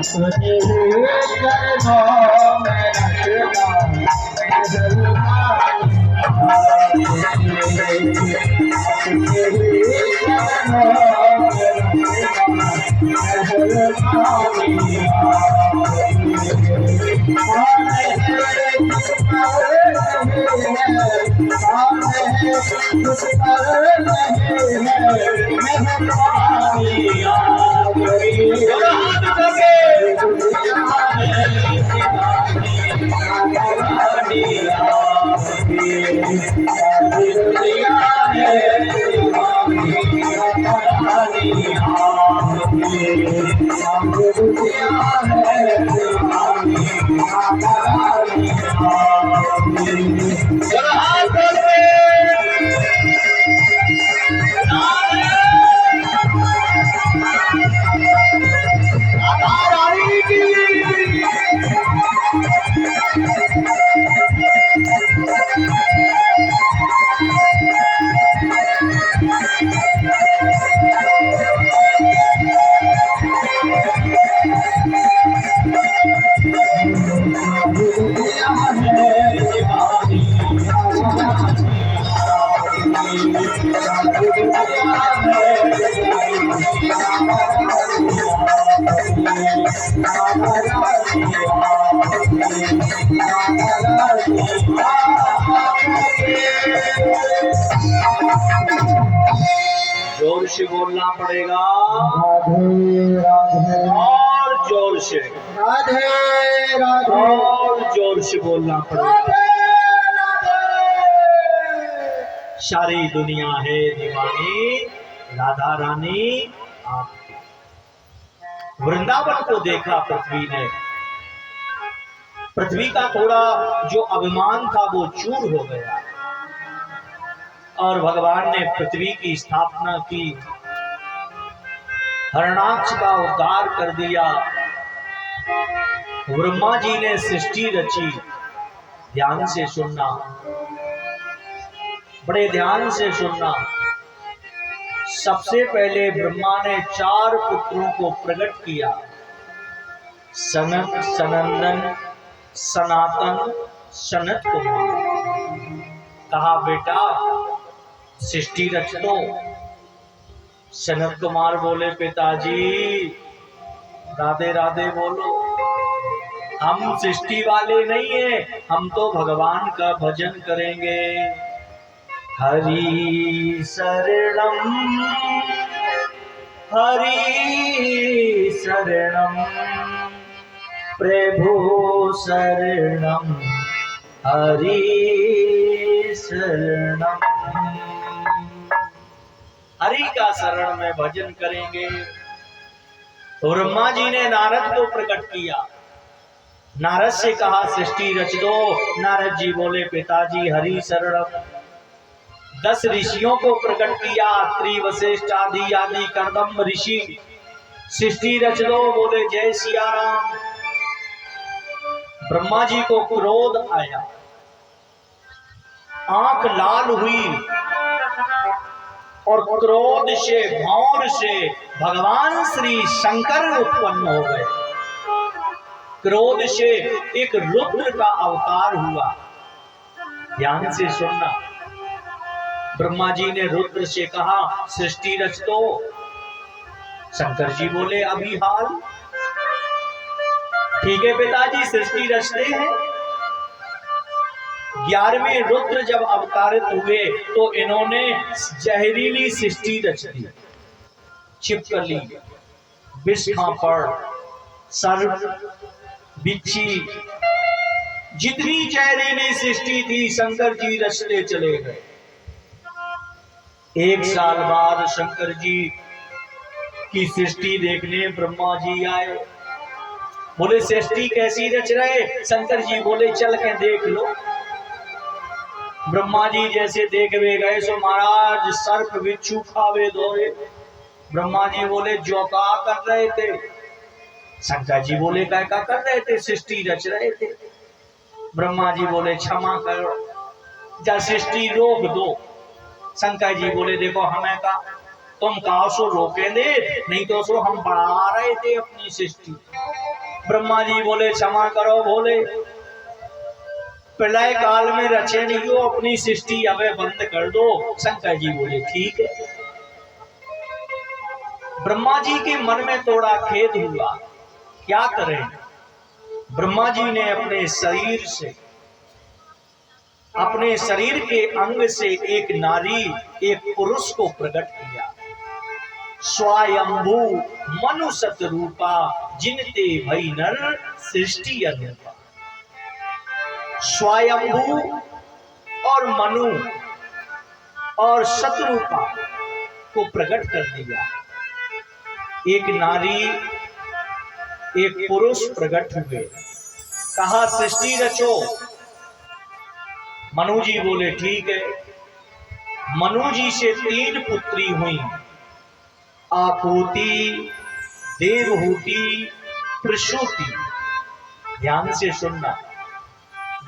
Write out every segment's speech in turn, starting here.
तुझे चरणों में जोर से बोलना पड़ेगा। राधे राधे और जोर से, राधे राधे और जोर से बोलना पड़ेगा। सारी दुनिया है दीवानी, राधा रानी आपकी। वृंदावन को देखा पृथ्वी ने, पृथ्वी का थोड़ा जो अभिमान था वो चूर हो गया और भगवान ने पृथ्वी की स्थापना की, हरणाक्ष का उद्धार कर दिया। ब्रह्मा जी ने सृष्टि रची। ध्यान से सुनना, बड़े ध्यान से सुनना। सबसे पहले ब्रह्मा ने 4 पुत्रों को प्रकट किया, सनत, सनंदन, सनातन, सनत कुमार। कहा बेटा सृष्टि रच दो। सनत कुमार बोले पिताजी राधे राधे बोलो, हम सृष्टि वाले नहीं है, हम तो भगवान का भजन करेंगे। हरि शरणम, हरि शरणम, प्रभु शरणम, हरि शरणम। हरि का शरण में भजन करेंगे। तो ब्रह्मा जी ने नारद को प्रकट किया। नारद से कहा सृष्टि रच दो। नारद जी बोले पिताजी हरि शरणम। 10 ऋषियों को प्रकट किया, त्रिवशिष्ठ आदि आदि कर्दम ऋषि। सृष्टि रच दो, बोले जय सिया राम। ब्रह्मा जी को क्रोध आया, आंख लाल हुई और क्रोध से, भौर से भगवान श्री शंकर उत्पन्न हो गए। क्रोध से एक रुद्र का अवतार हुआ। ध्यान से सुनना। ब्रह्मा जी ने रुद्र से कहा सृष्टि रच दो। शंकर जी बोले अभी हाल। ठीक है पिताजी सृष्टि रचते हैं। 11वें रुद्र जब अवतारित हुए तो इन्होंने जहरीली सृष्टि रच दी। छिपकली, विषखापड़, सर्प, बिच्छी, जितनी जहरीली सृष्टि थी शंकर जी रचते चले गए। 1 साल बाद शंकर जी की सृष्टि देखने ब्रह्मा जी आए। बोले सृष्टि कैसी रच रहे? शंकर जी बोले चल के देख लो। ब्रह्मा जी जैसे देखवे गए सो महाराज सर्प बिच्छू खावे दौड़े। ब्रह्मा जी बोले जो का कर रहे थे? शंकर जी बोले क्या कर रहे थे? सृष्टि रच रहे थे। ब्रह्मा जी बोले क्षमा करो, जा सृष्टि रोक दो। शंकर जी बोले देखो हमें का तुम कहा सो रोके दे, नहीं तो सो हम बढ़ा रहे थे अपनी सृष्टि। ब्रह्मा जी बोले क्षमा करो भोले, प्रलय काल में रचे नहीं हो, अपनी सृष्टि अबे बंद कर दो। शंकर जी बोले ठीक है। ब्रह्मा जी के मन में थोड़ा खेद हुआ, क्या करें। ब्रह्मा जी ने अपने शरीर के अंग से एक नारी एक पुरुष को प्रकट किया। स्वयंभू मनु सतरूपा जिनते भई नर सृष्टि अनूपा। स्वयंभू और मनु और शतरूपा को प्रकट कर दिया। एक नारी एक पुरुष प्रकट हुए, कहा सृष्टि रचो। मनु जी बोले ठीक है। मनु जी से 3 पुत्री हुई, आपूति, देवहूति, प्रसूति। ध्यान से सुनना।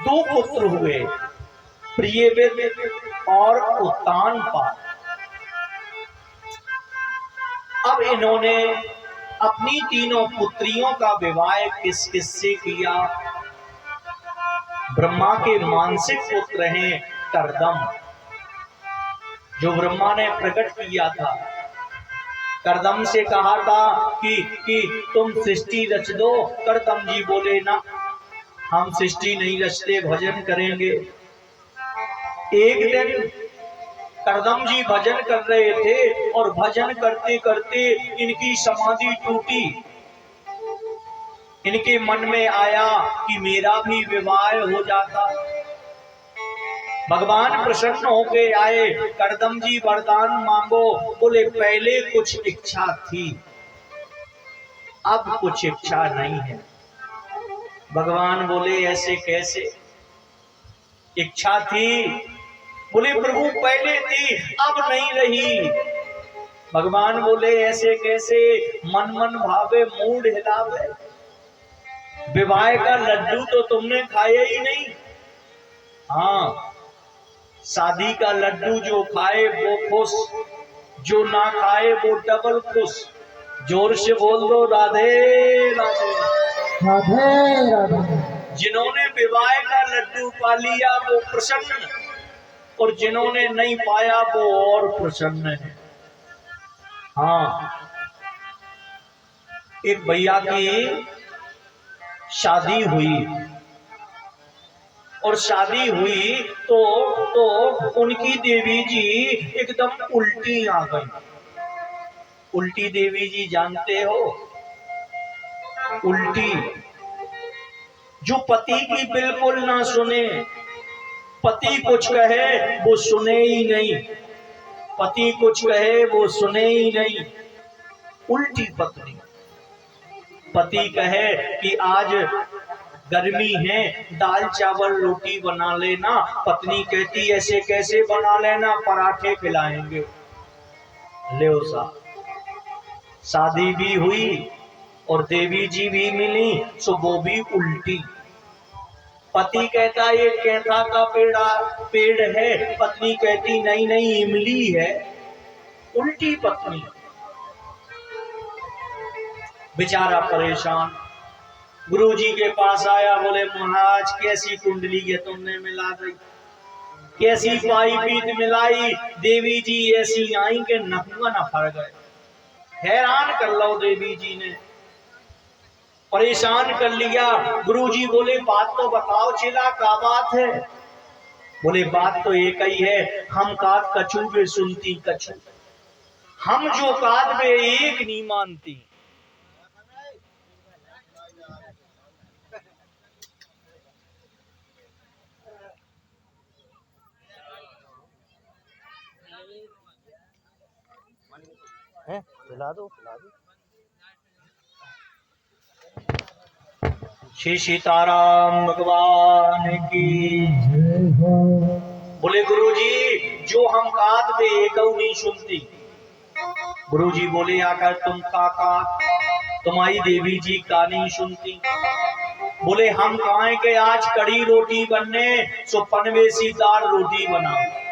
2 पुत्र हुए, प्रियव्रत और उत्तानपाद। अब इन्होंने अपनी 3 पुत्रियों का विवाह किस किस से किया। ब्रह्मा के मानसिक पुत्र हैं कर्दम, जो ब्रह्मा ने प्रकट किया था। कर्दम से कहा था कि तुम सृष्टि रच दो। कर्दम जी बोले ना, हम सृष्टि नहीं रचते, भजन करेंगे। एक दिन कर्दम जी भजन कर रहे थे और भजन करते करते इनकी समाधि टूटी। इनके मन में आया कि मेरा भी विवाह हो जाता। भगवान प्रसन्न होके आए, कर्दम जी वरदान मांगो। बोले पहले कुछ इच्छा थी, अब कुछ इच्छा नहीं है। भगवान बोले ऐसे कैसे? इच्छा थी, बोले प्रभु पहले थी अब नहीं रही। भगवान बोले ऐसे कैसे? मन मन भावे मूड हिलावे। विवाह का लड्डू तो तुमने खाया ही नहीं। हाँ, शादी का लड्डू जो खाए वो खुश, जो ना खाए वो डबल खुश। जोर से बोल दो राधे राधे राधे राधे। जिन्होंने विवाह का लड्डू पा लिया वो प्रसन्न, और जिन्होंने नहीं पाया वो और प्रसन्न है। हाँ, एक भैया की शादी हुई, और शादी हुई तो उनकी देवी जी एकदम उल्टी आ गई। उल्टी देवी जी जानते हो? उल्टी, जो पति की बिल्कुल ना सुने। पति कुछ कहे वो सुने ही नहीं, पति कुछ कहे वो सुने ही नहीं। उल्टी पत्नी। पति कहे कि आज गर्मी है, दाल चावल रोटी बना लेना। पत्नी कहती ऐसे कैसे बना लेना, पराठे खिलाएंगे। ले सा शादी भी हुई और देवी जी भी मिली, सो वो भी उल्टी। पति कहता ये कैथा का पेड़ है, पत्नी कहती नहीं नहीं इमली है। उल्टी पत्नी। बेचारा परेशान गुरुजी के पास आया, बोले महाराज कैसी कुंडली है तुमने मिला दी, कैसी पाई पीत मिलाई। देवी जी ऐसी आई के नहुआ न फर गए। हैरान कर लो देवी जी ने, परेशान कर लिया। गुरुजी बोले बात तो बताओ चिला, क्या बात है? बोले बात तो एक ही है, हम कात कछू वे सुनती कछू। हम जो कात वे एक नहीं मानती। खिला दो। श्री सीताराम भगवान की। बोले गुरुजी जो हम कात बे एक नहीं सुनती। गुरुजी बोले आकर तुम का तुम्हारी देवी जी का नहीं सुनती। बोले हम कहाँ के आज कड़ी रोटी बनने, सो पनवेसी दाल रोटी बनाओ।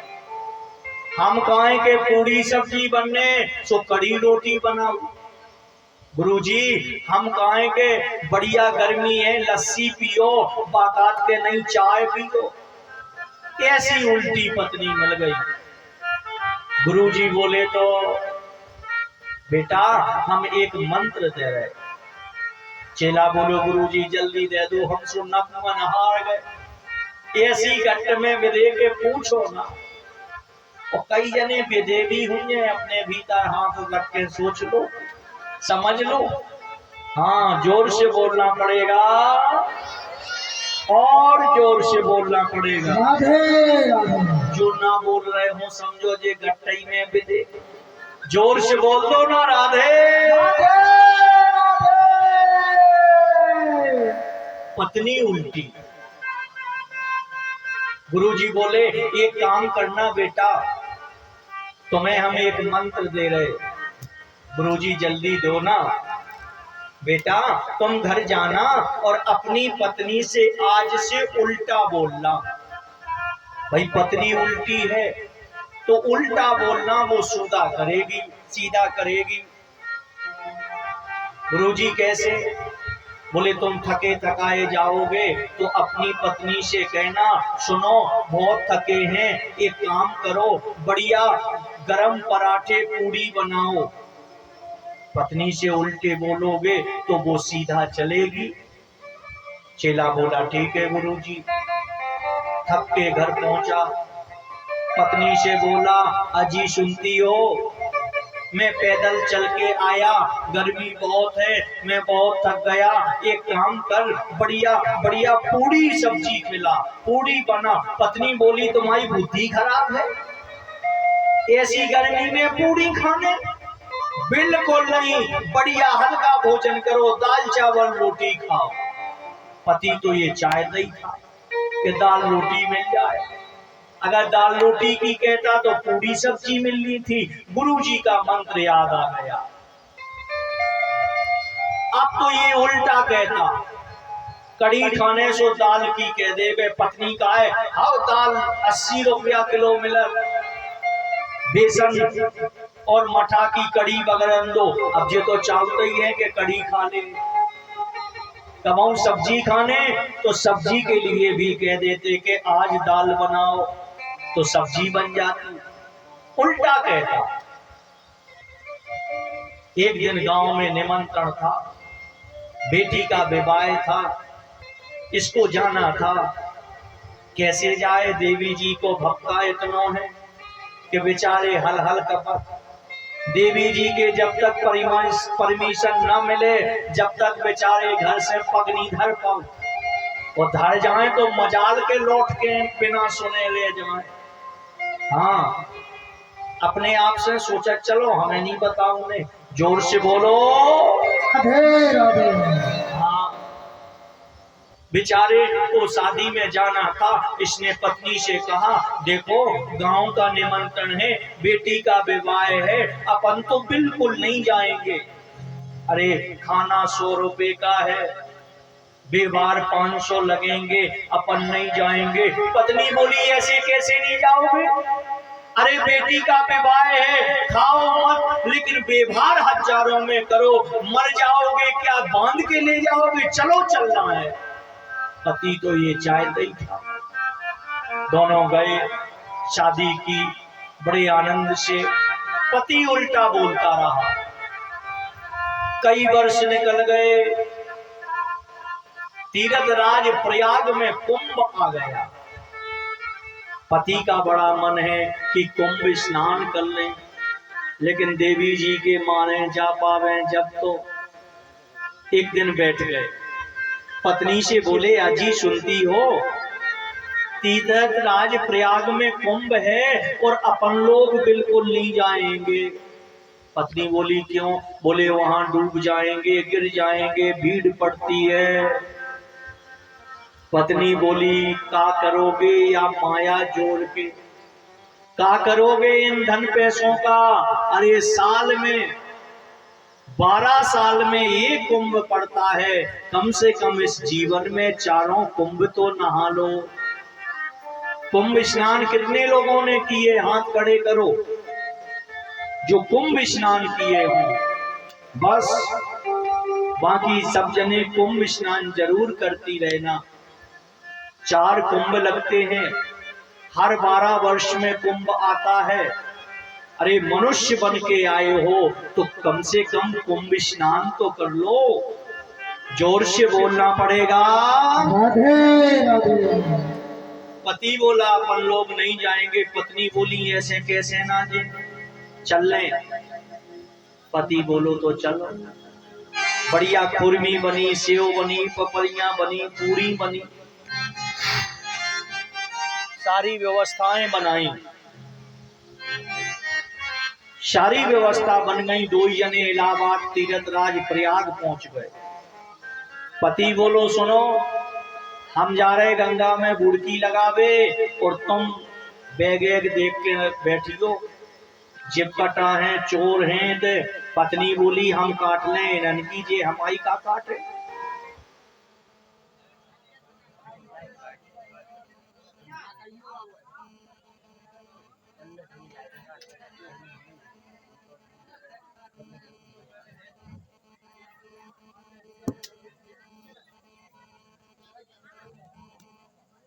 हम कहाँ के पूरी सब्जी बनने, सो कड़ी रोटी बनाओ। गुरुजी हम कहें के बढ़िया गर्मी है, लस्सी पियो, बाकात के नहीं चाय पियो। कैसी उल्टी पत्नी मिल गई। गुरुजी बोले तो बेटा हम एक मंत्र दे रहे। चेला बोलो गुरुजी जल्दी दे दो, हम सुनक मन हार गए। ऐसी घट में विदे के पूछो ना। और कई जने विदे भी हुए, अपने भीतर हाथ रख के सोच लो, समझ लो। हाँ जोर से बोलना पड़ेगा और जोर से बोलना पड़ेगा। जो ना बोल रहे हो समझो जे गट्टई में विदे। जोर से बोल दो ना राधे। पत्नी उल्टी। गुरुजी बोले एक काम करना बेटा, तुम्हें हम एक मंत्र दे रहे। गुरुजी जल्दी दो ना। बेटा तुम घर जाना और अपनी पत्नी से आज से उल्टा बोलना। भाई पत्नी उल्टी है तो उल्टा बोलना, वो सीधा करेगी, सीधा करेगी। गुरुजी कैसे? बोले तुम थके थकाए जाओगे तो अपनी पत्नी से कहना सुनो बहुत थके हैं, एक काम करो बढ़िया गरम पराठे पूड़ी बनाओ। पत्नी से उल्टे बोलोगे तो वो सीधा चलेगी। चेला बोला ठीक है गुरुजी। थक के घर पहुंचा, पत्नी से बोला अजी सुनती हो, मैं पैदल चल के आया, गर्मी बहुत है, मैं बहुत थक गया, एक काम कर बढ़िया बढ़िया पूड़ी सब्जी खिला, पूड़ी बना। पत्नी बोली तुम्हारी बुद्धि खराब है, ऐसी गर्मी में पूड़ी खाने? बिल्कुल नहीं, बढ़िया हल्का भोजन करो, दाल चावल रोटी खाओ। पति तो ये चाहता ही था कि दाल रोटी मिल जाए। अगर दाल रोटी की कहता तो पूरी सब्जी मिलनी थी। गुरुजी का मंत्र याद आ गया। अब तो ये उल्टा कहता, कड़ी खाने सो दाल की कह दे। पत्नी का है हाँ दाल 80 रुपया किलो मिला, बेसन और मठा की कड़ी वगैरह दो। अब ये तो चाहते ही है कि कड़ी खा ले। कमाऊं सब्जी खाने तो सब्जी के लिए भी कह देते कि आज दाल बनाओ, तो सब्जी बन जाती। उल्टा कहता। एक दिन गांव में निमंत्रण था, बेटी का विवाह था, इसको जाना था। कैसे जाए, देवी जी को भक्ता इतना है कि बेचारे हल हल कपट। देवी जी के जब तक परमिशन न मिले जब तक बेचारे घर से पग नहीं धर पाओ, और धर जाए तो मजाल के लौट के बिना सुने ले जाए। हाँ अपने आप से सोचा चलो हमें नहीं बताऊंगे, जोर से बोलो राधे राधे। हाँ बेचारे को शादी में जाना था। इसने पत्नी से कहा देखो गांव का निमंत्रण है, बेटी का विवाह है, अपन तो बिल्कुल नहीं जाएंगे। अरे खाना 100 रुपए का है, व्यवहार 500 लगेंगे, अपन नहीं जाएंगे। पत्नी बोली ऐसे कैसे नहीं जाओगे? अरे बेटी का विवाह है, खाओ मत लेकिन व्यवहार हजारों में करो, मर जाओगे क्या बांध के ले जाओगे, चलो चलना है। पति तो ये चाहता ही था। दोनों गए, शादी की बड़े आनंद से। पति उल्टा बोलता रहा। कई वर्ष निकल गए, तीर्थ राज प्रयाग में कुंभ आ गया। पति का बड़ा मन है कि कुंभ स्नान कर लें, लेकिन देवी जी के माने जा पावे जब। तो एक दिन बैठ गए, पत्नी से बोले अजी सुनती हो, तीर्थ राज प्रयाग में कुंभ है और अपन लोग बिल्कुल नहीं जाएंगे। पत्नी बोली क्यों? बोले वहां डूब जाएंगे, गिर जाएंगे, भीड़ पड़ती है। पत्नी बोली का करोगे या माया जोड़ के, का करोगे इन धन पैसों का? अरे साल में 12 साल में ये कुंभ पड़ता है, कम से कम इस जीवन में 4 कुंभ तो नहा लो। कुंभ स्नान कितने लोगों ने किए? हाथ खड़े करो जो कुंभ स्नान किए हो। बस बाकी सब जने कुंभ स्नान जरूर करती रहना। 4 कुंभ लगते हैं, हर 12 वर्ष में कुंभ आता है। अरे मनुष्य बन के आए हो तो कम से कम कुंभ स्नान तो कर लो। जोर से बोलना पड़ेगा। राधे राधे। पति बोला अपन लोग नहीं जाएंगे, पत्नी बोली ऐसे कैसे ना जी, चल लें। पति बोलो तो चलो। बढ़िया खुरमी बनी, सेव बनी, पपड़ियां बनी, पूरी बनी, सारी व्यवस्थाएं बनाई। सारी व्यवस्था बन गई। 2 जने इलाहाबाद तीर्थराज प्रयाग पहुंच गए। पति बोलो सुनो, हम जा रहे गंगा में बुड़की लगावे और तुम बैग वैग देख के बैठियो, जिप कटा है, चोर हैं। तो पत्नी बोली हम काट लें, ननकी जी हमारी का काटे।